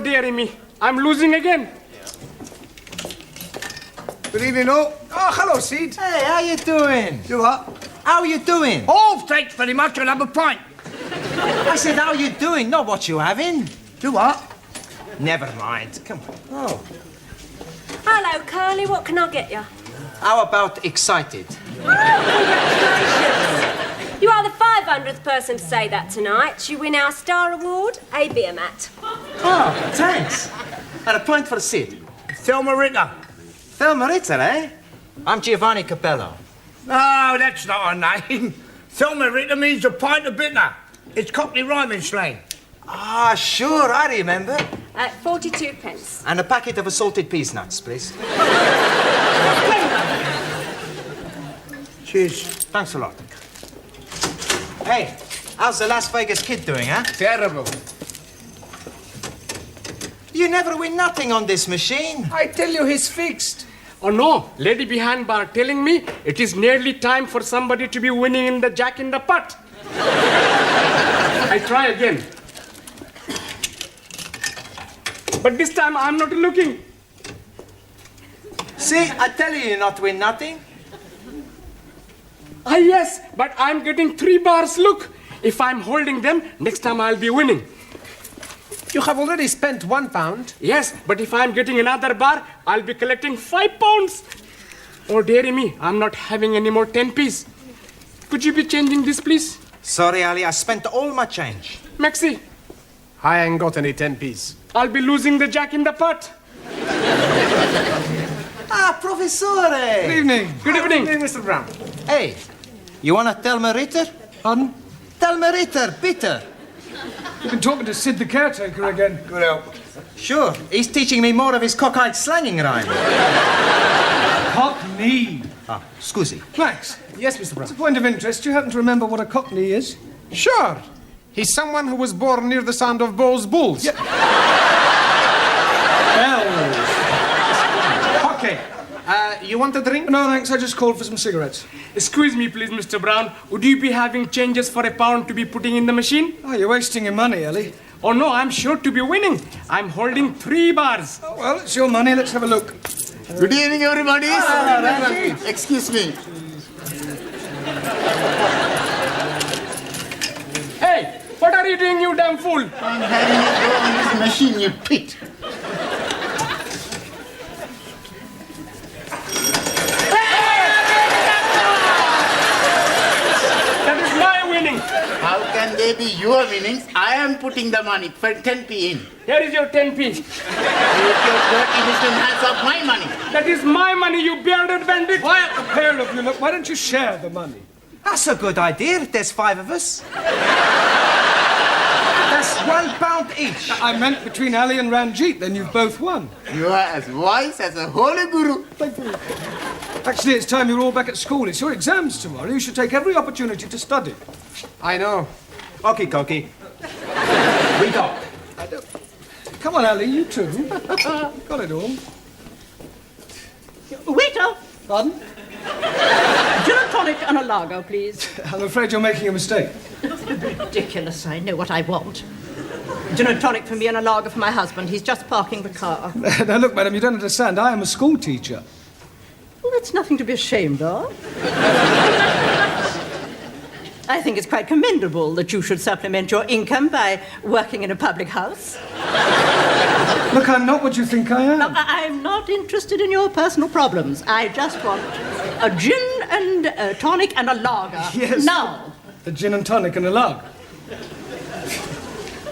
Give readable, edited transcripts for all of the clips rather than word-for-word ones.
dearie me. I'm losing again. Good evening, all. Oh, hello, Sid. Hey, how you doing? You what? How are you doing? Oh, thanks very much. I'll have a pint. I said, how you doing? Not what you having. Do what? Never mind. Come on. Oh. Hello, Curly. What can I get you? How about excited? You are the 500th person to say that tonight. You win our Star Award, a beer mat. Oh, thanks. And a pint for Sid. Thelma Ritter. Thelma Ritter, eh? I'm Giovanni Capello. No, that's not her name. Thelma Ritter means a pint of bitter. It's Cockney rhyming slang. Ah, sure, I remember. 42 pence. And a packet of assorted peas nuts, please. Cheers. Thanks a lot. Hey, how's the Las Vegas kid doing, huh? Terrible. You never win nothing on this machine. I tell you, he's fixed. Oh no, lady behind bar telling me it is nearly time for somebody to be winning in the Jack in the Pot. I try again. But this time I'm not looking. See, I tell you not win nothing. Ah yes, but I'm getting 3 bars. Look, if I'm holding them, next time I'll be winning. You have already spent £1. Yes, but if I'm getting another bar, I'll be collecting £5. Oh, dearie me, I'm not having any more 10p's. Could you be changing this, please? Sorry, Ali, I spent all my change. Maxi, I ain't got any 10p's. I'll be losing the Jack in the Pot. Ah, Professore! Good evening. Good evening. Mr. Brown. Hey, you want a Thelma Ritter? Pardon? Thelma Ritter, bitter. You've been talking to Sid the caretaker again. Good help. Sure, he's teaching me more of his cockeyed slanging rhyme. Cockney. Ah, scusi. Max. Yes, Mr. Brown. As a point of interest, do you happen to remember what a cockney is? Sure. He's someone who was born near the sound of Bow's bulls. Yeah. Okay. You want a drink? No, thanks. I just called for some cigarettes. Excuse me, please, Mr. Brown. Would you be having changes for £1 to be putting in the machine? Oh, you're wasting your money, Ellie. Oh, no, I'm sure to be winning. I'm holding 3 bars. Oh, well, it's your money. Let's have a look. Good evening, everybody. Excuse me. Hey, what are you doing, you damn fool? I'm having a go on this machine, you pit. That is my winning. How can they be your winnings? I am putting the money for 10p in. Here is your 10p. Take your dirty little hands off my money. That is my money, you bearded bandit. Quiet, the pair of you. Look, why don't you share the money? That's a good idea. There's 5 of us. That's £1 each. I meant between Ali and Ranjit, then you've both won. You are as wise as a holy guru. Thank you. Actually, it's time you're all back at school. It's your exams tomorrow. You should take every opportunity to study. I know. Okie dokie. We go. Come on, Ali, you too. Got it all. Waiter, Pardon? gin and tonic and a lager, please. I'm afraid you're making a mistake. Ridiculous, I know what I want. Gin and tonic for me and a lager for my husband. He's just parking the car. Now, look, madam, you don't understand. I am a school teacher. Well, that's nothing to be ashamed of. I think it's quite commendable that you should supplement your income by working in a public house. Look, I'm not what you think I am. Now, I'm not interested in your personal problems. I just want a gin and a tonic and a lager. Yes. Now. A gin and tonic and a lager.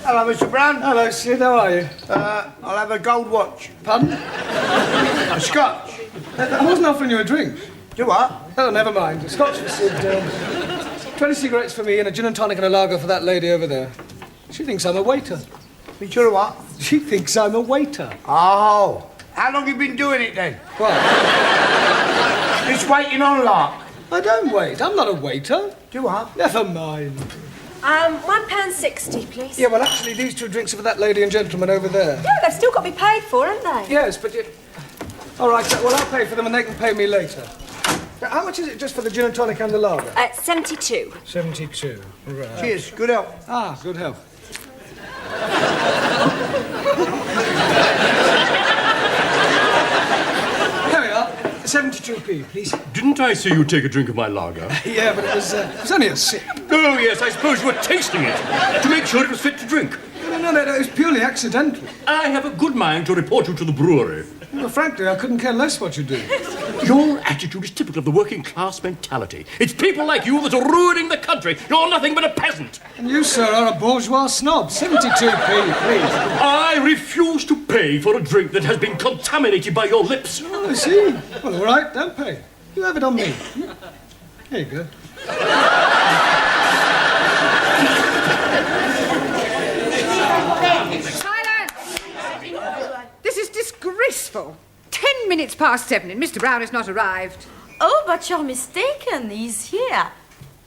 Hello, Mr. Brown. Hello, Sid. How are you? I'll have a gold watch. Pardon? A scotch. I wasn't offering you a drink. Do what? Oh, never mind. A scotch for Sid. 20 cigarettes for me and a gin and tonic and a lager for that lady over there. She thinks I'm a waiter. You sure what? She thinks I'm a waiter. Oh. How long you been doing it then? What? Just waiting on lark. I don't wait. I'm not a waiter. Do what? Never mind. £1.60, please. Yeah, well, actually, these two drinks are for that lady and gentleman over there. Yeah, they've still got to be paid for, haven't they? Yes, but you... All right, well, I'll pay for them and they can pay me later. Now, how much is it just for the gin and tonic and the lager? 72. 72. Right. Cheers. Good help. Ah, good health. 72p, please. Didn't I see you take a drink of my lager? Yeah, but it was only a sip. Oh, yes, I suppose you were tasting it to make sure it was fit to drink. No, it was purely accidental. I have a good mind to report you to the brewery. Well, frankly, I couldn't care less what you do. Your attitude is typical of the working class mentality. It's people like you that are ruining the country. You're nothing but a peasant. And you, sir, are a bourgeois snob. 72p, please. I refuse to pay for a drink that has been contaminated by your lips. Oh, I see. Well, all right, don't pay. You have it on me. Here you go. This is disgraceful. 10 minutes past 7 and Mr. Brown has not arrived. Oh, but you're mistaken. He's here.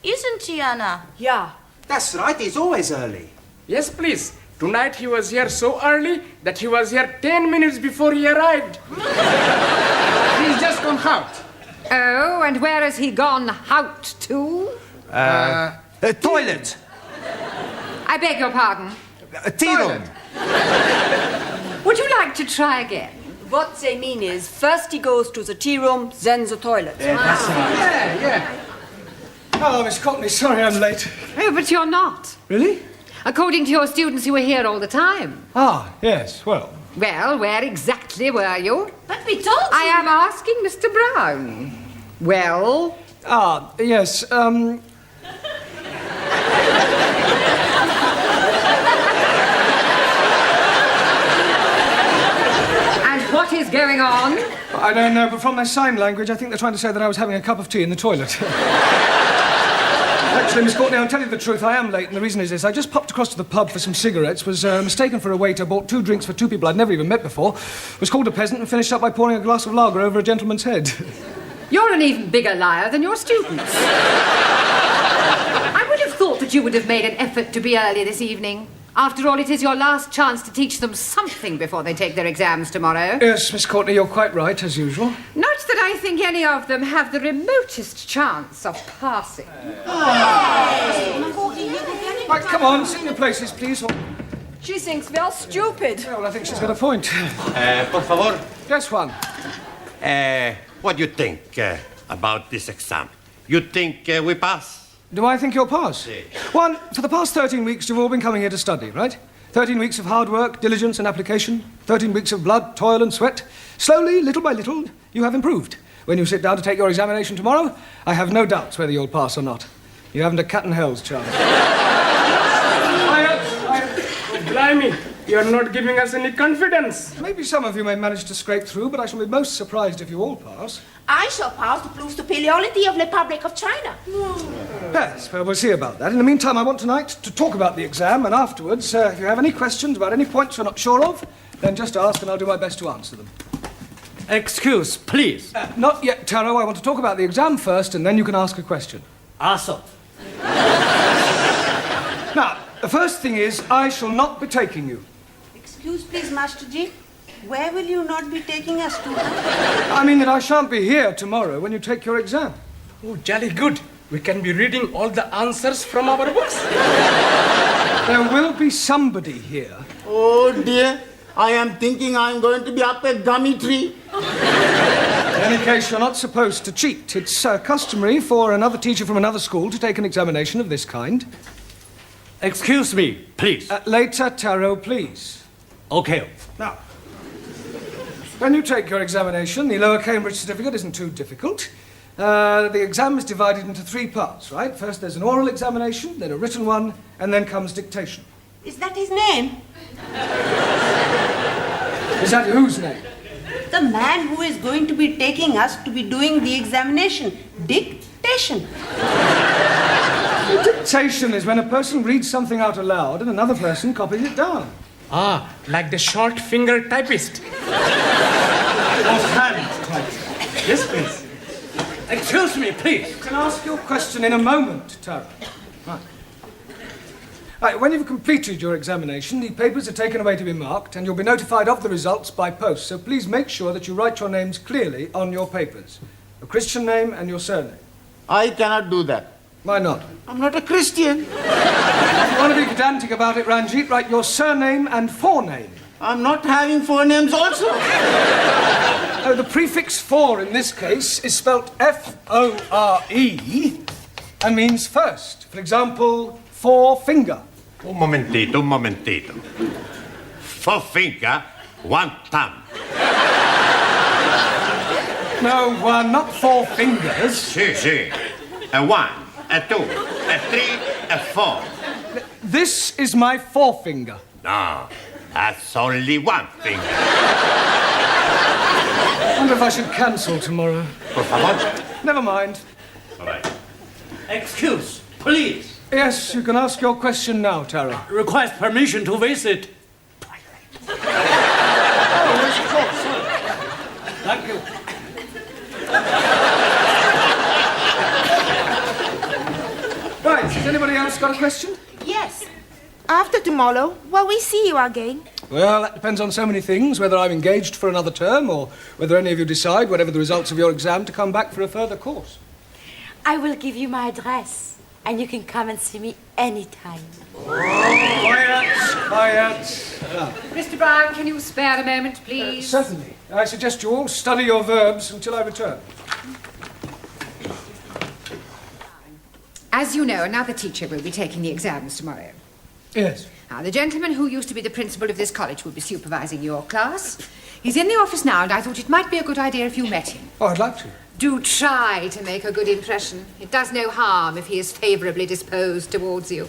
Isn't he, Anna? Yeah. That's right, he's always early. Yes, please. Tonight he was here so early that he was here 10 minutes before he arrived. He's just gone out. Oh, and where has he gone out to? Toilet. I beg your pardon. Tea room. Would you like to try again? What they mean is, first he goes to the tea room, then the toilet. Yeah. Oh, Miss Courtney, sorry I'm late. Oh, but you're not. Really? According to your students, you were here all the time. Ah, yes, well. Well, where exactly were you? But we told you. I am asking Mr. Brown. Well? Ah, yes, What is going on? I don't know, but from their sign language, I think they're trying to say that I was having a cup of tea in the toilet. Actually, Miss Courtney, I'll tell you the truth, I am late, and the reason is this. I just popped across to the pub for some cigarettes, was mistaken for a waiter, bought 2 drinks for 2 people I'd never even met before, was called a peasant, and finished up by pouring a glass of lager over a gentleman's head. You're an even bigger liar than your students. I would have thought that you would have made an effort to be early this evening. After all, it is your last chance to teach them something before they take their exams tomorrow. Yes, Miss Courtney, you're quite right, as usual. Not that I think any of them have the remotest chance of passing. Right, come on, sit in your places, please. She thinks we're stupid. Yeah, well, I think she's got a point. Por favor. Yes, Juan. What do you think about this exam? You think we pass? Do I think you'll pass? Juan, for the past 13 weeks, you've all been coming here to study, right? 13 weeks of hard work, diligence and application. 13 weeks of blood, toil and sweat. Slowly, little by little, you have improved. When you sit down to take your examination tomorrow, I have no doubts whether you'll pass or not. You haven't a cat in hell's chance. Blimey, you're not giving us any confidence. Maybe some of you may manage to scrape through, but I shall be most surprised if you all pass. I shall pass to prove the superiority of the Republic of China. Yes, well, we'll see about that. In the meantime, I want tonight to talk about the exam, and afterwards, if you have any questions about any points you're not sure of, then just ask and I'll do my best to answer them. Excuse, please. Not yet, Taro. I want to talk about the exam first, and then you can ask a question. Also. Now, the first thing is, I shall not be taking you. Excuse, please, Master Ji. Where will you not be taking us to? I mean that I shan't be here tomorrow when you take your exam. Oh, jolly good. We can be reading all the answers from our books. There will be somebody here. Oh dear, I am thinking I'm going to be up a gummy tree. In any case, you're not supposed to cheat. It's customary for another teacher from another school to take an examination of this kind. Excuse me, please. Later, Taro, please. Okay. Now, when you take your examination, the Lower Cambridge certificate isn't too difficult. The exam is divided into 3 parts, right? First there's an oral examination, then a written one, and then comes dictation. Is that his name? Is that whose name? The man who is going to be taking us to be doing the examination. Dictation. Dictation is when a person reads something out aloud and another person copies it down. Ah, like the short finger typist. Hand typist. Yes, please. Excuse me, please. You can ask your question in a moment, Taro. Right, when you've completed your examination, the papers are taken away to be marked, and you'll be notified of the results by post. So please make sure that you write your names clearly on your papers. Your Christian name and your surname. I cannot do that. Why not? I'm not a Christian. If you want to be pedantic about it, Ranjit, write your surname and forename. I'm not having four names also. The prefix for in this case is spelt F-O-R-E and means first. For example, forefinger. Un momentito. Forefinger, one thumb. No, not four fingers. Si. A 1, a 2, a 3, a 4. This is my forefinger. No, that's only one finger. I wonder if I should cancel tomorrow. Por favor. Never mind. All right. Excuse, please. Yes, you can ask your question now, Tara. Request permission to visit. Oh, yes, of course. Thank you. Right, has anybody else got a question? Yes. After tomorrow, will we see you again? Well, that depends on so many things, whether I'm engaged for another term or whether any of you decide, whatever the results of your exam, to come back for a further course. I will give you my address, and you can come and see me anytime. Quiet. Mr. Brown, can you spare a moment, please? Certainly. I suggest you all study your verbs until I return. As you know, another teacher will be taking the exams tomorrow. Yes. Now, the gentleman who used to be the principal of this college will be supervising your class. He's in the office now, and I thought it might be a good idea if you met him. Oh, I'd like to. Do try to make a good impression. It does no harm if he is favourably disposed towards you.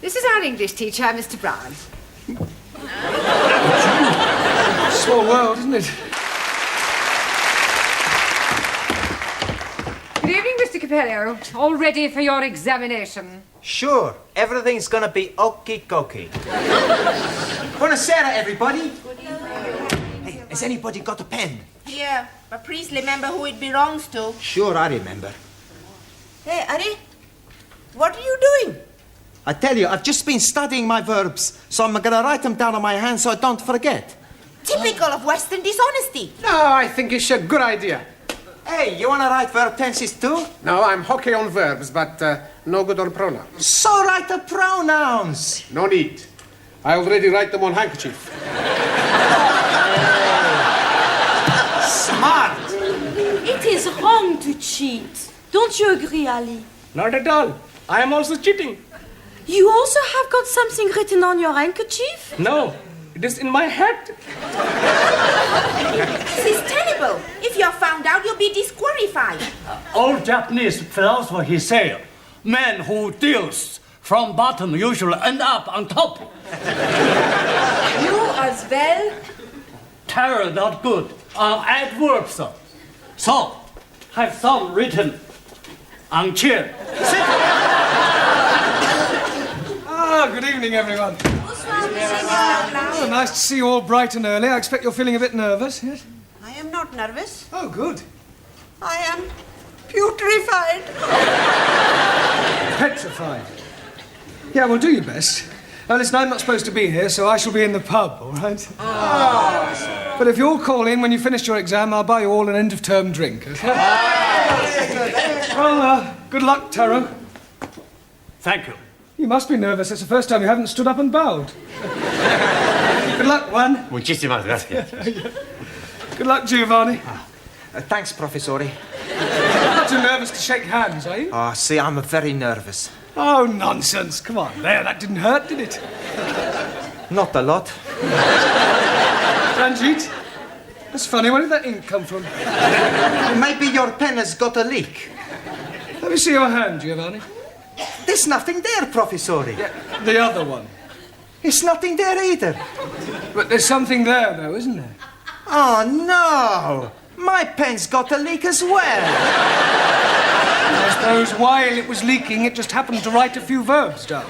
This is our English teacher, Mr. Brown. Small world, isn't it? Good evening, Mr. Capello. All ready for your examination? Sure, everything's gonna be okie-dokie. Buonasera, everybody. Hey, has anybody got a pen? Here, but please remember who it belongs to. Sure, I remember. Hey, Ari, what are you doing? I tell you, I've just been studying my verbs, so I'm gonna write them down on my hand so I don't forget. Typical of Western dishonesty. No, I think it's a good idea. Hey, you wanna write verb tenses too? No, I'm hockey on verbs, but no good on pronouns. So write the pronouns. No need. I already write them on handkerchief. Smart. It is wrong to cheat. Don't you agree, Ali? Not at all. I am also cheating. You also have got something written on your handkerchief? No, it is in my head. This is terrible. If you're found out, you'll be disqualified. Old Japanese philosopher, he said, man who deals from bottom usually end up on top. You as well? Terror not good. Adverbs. So, have some written on chair. Good evening, everyone. Oh, nice to see you all bright and early. I expect you're feeling a bit nervous, yes? I am not nervous. Oh, good. I am putrefied. Petrified. Yeah, well, do your best. Now, listen, I'm not supposed to be here, so I shall be in the pub, all right? Oh. But if you'll call in when you finish your exam, I'll buy you all an end-of-term drink, okay? Well, good luck, Taro. Thank you. You must be nervous. It's the first time you haven't stood up and bowed. Good luck, Juan. Muchísimas gracias. Good luck, Giovanni. Thanks, Professore. Not too nervous to shake hands, are you? Oh, see, I'm very nervous. Oh, nonsense. Come on. There, that didn't hurt, did it? Not a lot. Ranjit, that's funny. Where did that ink come from? Maybe your pen has got a leak. Let me see your hand, Giovanni. There's nothing there, Professore. Yeah, the other one. It's nothing there either. But there's something there, though, isn't there? Oh, no. My pen's got a leak as well. I suppose while it was leaking, it just happened to write a few verbs down.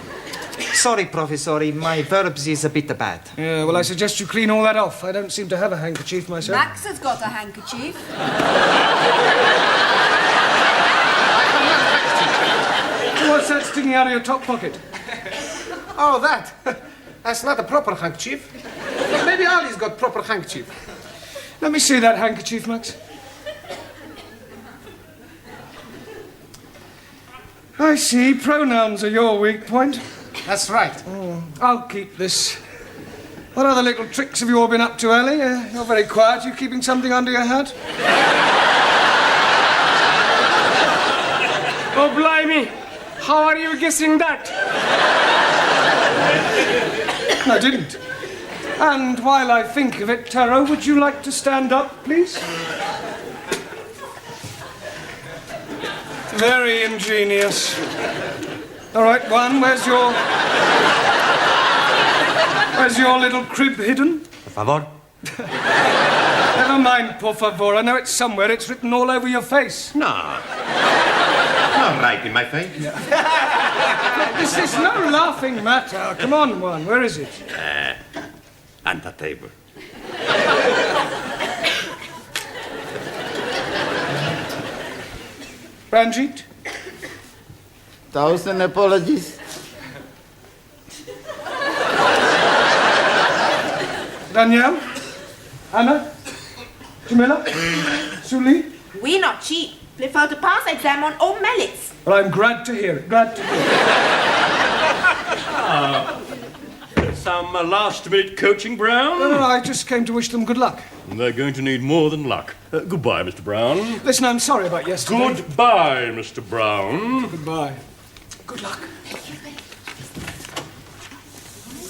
Sorry, Professore, my verbs is a bit bad. Yeah, well, I suggest you clean all that off. I don't seem to have a handkerchief myself. Max has got a handkerchief. What's that sticking out of your top pocket? Oh, that. That's not a proper handkerchief. Maybe Ali's got proper handkerchief. Let me see that handkerchief, Max. I see. Pronouns are your weak point. That's right. I'll keep this. What other little tricks have you all been up to, Ellie? You're very quiet. You keeping something under your hat? Oh, blimey. How are you guessing that? I didn't. And while I think of it, Taro, would you like to stand up, please? Very ingenious. All right, one, where's your little crib hidden? Por favor. Never mind, por favor. I know it's somewhere. It's written all over your face. No. Not right in my face. This is no laughing matter. Come on, one. Where is it? On the table. Ranjit? 1,000 apologies. Danielle? Anna? Jamila? Suli? We not cheat. Prefer to pass exam on all merits. Well, I'm glad to hear it. Glad to hear it. Some last-minute coaching, Brown? No, I just came to wish them good luck. They're going to need more than luck. Goodbye, Mr. Brown. Listen, I'm sorry about yesterday. Goodbye, Mr. Brown. Goodbye. Good luck.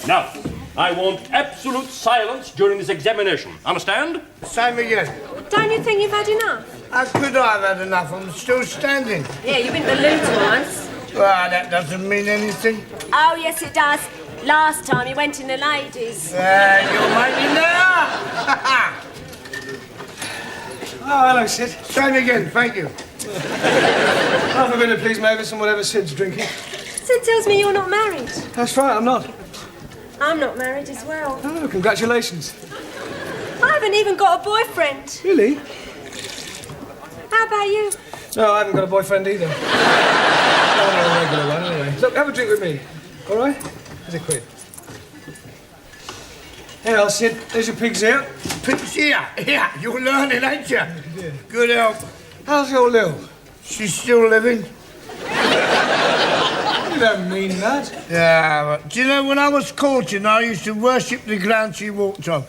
Now, I want absolute silence during this examination. Understand? Same again. Don't you think you've had enough? How could I have had enough? I'm still standing. Yeah, you've been to the loo twice. Well, that doesn't mean anything. Oh, yes, it does. Last time you went in the ladies. You're making now. Oh, hello, Sid. Same again, thank you. Half a minute, please, Mavis, and whatever Sid's drinking. Sid tells me you're not married. That's right, I'm not. I'm not married as well. Oh, congratulations. I haven't even got a boyfriend. Really? How about you? No, I haven't got a boyfriend either. Not a regular one, anyway. Look, have a drink with me. All right? Here's a quid. Here, Sid. There's your pig's ear. Pig's ear? Yeah, you're learning, ain't you? Yeah. Good help. How's your Lil? She's still living. You don't mean that. Yeah, but do you know, when I was courting, I used to worship the ground she walked on.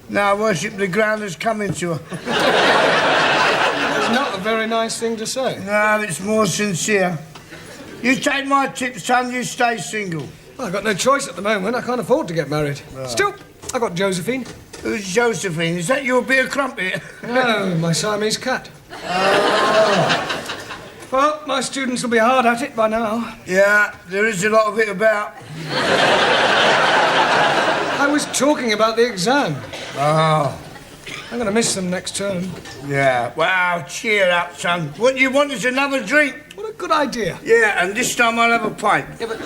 Now I worship the ground that's coming to her. That's not a very nice thing to say. No, it's more sincere. You take my tip, son, you stay single. Well, I've got no choice at the moment. I can't afford to get married. Right. Still, I've got Josephine. Who's Josephine? Is that your beer crumpet? No, my Siamese cat. Well, my students will be hard at it by now. Yeah, there is a lot of it about. I was talking about the exam. Oh. I'm going to miss them next term. Yeah, well, cheer up, son. What you want is another drink. What a good idea. Yeah, and this time I'll have a pint. Yeah, but...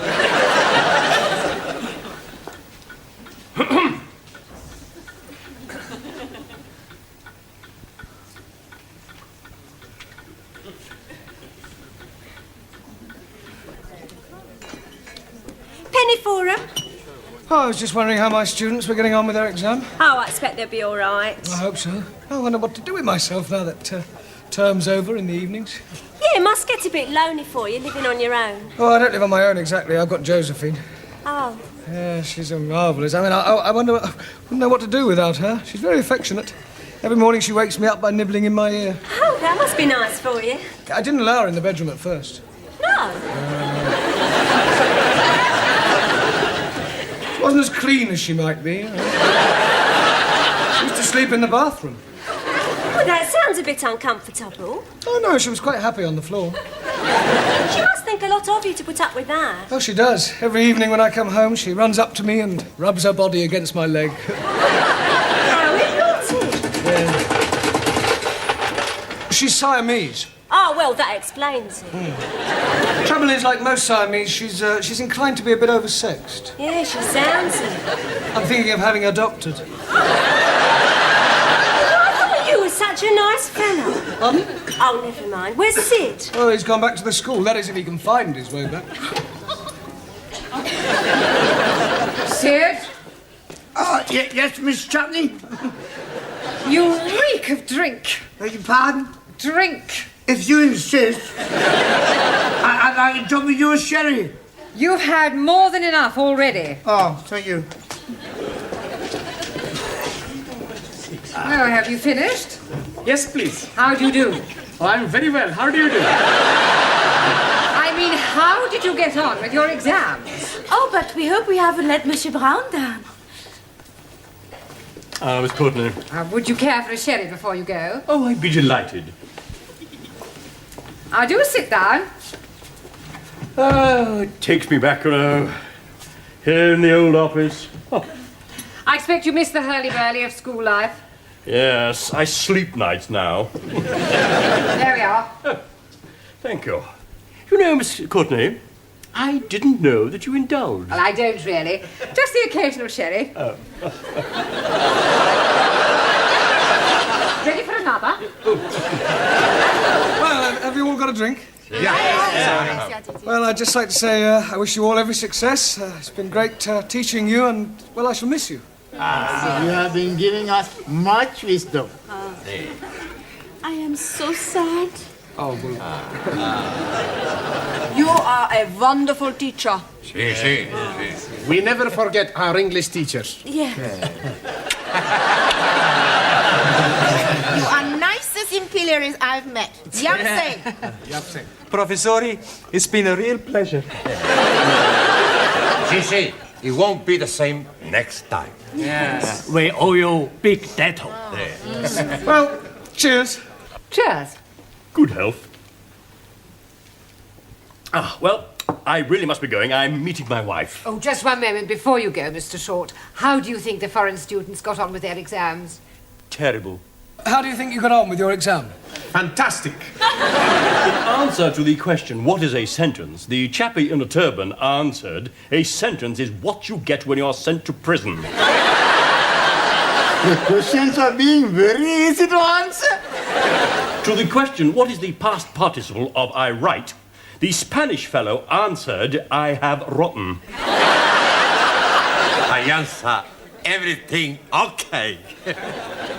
Penny for 'em. Oh, I was just wondering how my students were getting on with their exam. Oh, I expect they'll be all right. I hope so. I wonder what to do with myself now that term's over in the evenings. Yeah, it must get a bit lonely for you, living on your own. Oh, I don't live on my own exactly. I've got Josephine. Oh. Yeah, she's a marvellous. I mean, I wonder... I wouldn't know what to do without her. She's very affectionate. Every morning she wakes me up by nibbling in my ear. Oh, that must be nice for you. I didn't allow her in the bedroom at first. No. She wasn't as clean as she might be. She used to sleep in the bathroom. Oh, that sounds a bit uncomfortable. Oh, no, she was quite happy on the floor. She must think a lot of you to put up with that. Oh, she does. Every evening when I come home, she runs up to me and rubs her body against my leg. How naughty. Yeah. She's Siamese. Oh, well, that explains it. The trouble is, like most Siamese, she's inclined to be a bit oversexed. Yeah, she sounds it. I'm thinking of having her adopted. You were such a nice fellow. Pardon? Oh, never mind. Where's Sid? Oh, he's gone back to the school. That is, if he can find his way back. Sid? Oh, yes, Miss Chutney? You reek of drink. Beg your pardon? Drink. If you insist, I'd like to top with your sherry. You've had more than enough already. Oh, thank you. Oh, have you finished? Yes, please. How do you do? Oh, I'm very well. How do you do? I mean, how did you get on with your exams? Oh, but we hope we haven't let Monsieur Brown down. Miss Courtney. Would you care for a sherry before you go? Oh, I'd be delighted. Do sit down. It takes me back, here in the old office. Oh. I expect you miss the hurly-burly of school life. Yes, I sleep nights now. There we are. Oh, thank you. You know, Miss Courtney, I didn't know that you indulged. Well, I don't really. Just the occasional sherry. Oh. Ready for another? Well, have you all got a drink? Well, I'd just like to say I wish you all every success. It's been great teaching you, and, well, I shall miss you. You have been giving us much wisdom. I am so sad. Oh, well. You are a wonderful teacher. We never forget our English teachers. Yes. You are nicest imperials I've met. Yamseng. Professori, it's been a real pleasure. Gigi, it won't be the same next time. Yes. We owe you big debt. Well, cheers. Cheers. Good health. Well, I really must be going. I'm meeting my wife. Oh, just one moment before you go, Mr. Short. How do you think the foreign students got on with their exams? Terrible. How do you think you got on with your exam? Fantastic. In answer to the question, what is a sentence, the chappie in a turban answered, a sentence is what you get when you are sent to prison. The questions are being very easy to answer. To the question, what is the past participle of I write, the Spanish fellow answered, I have rotten. I answer everything okay.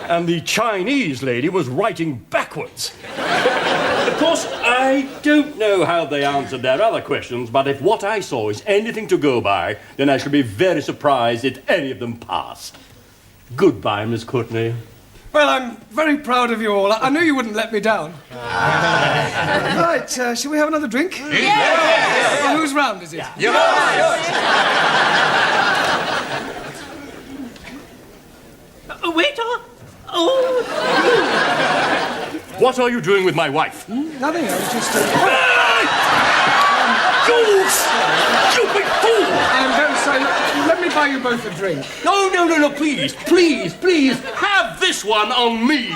And the Chinese lady was writing backwards. Of course, I don't know how they answered their other questions, but if what I saw is anything to go by, then I shall be very surprised if any of them pass. Goodbye, Miss Courtney. Well, I'm very proud of you all. I knew you wouldn't let me down. Right, shall we have another drink? Yes. Well, whose round is it? Yours. Waiter! Oh! What are you doing with my wife? Nothing, I was just... You stupid fool! I'm very sorry. Let me buy you both a drink. No, please, have this one on me.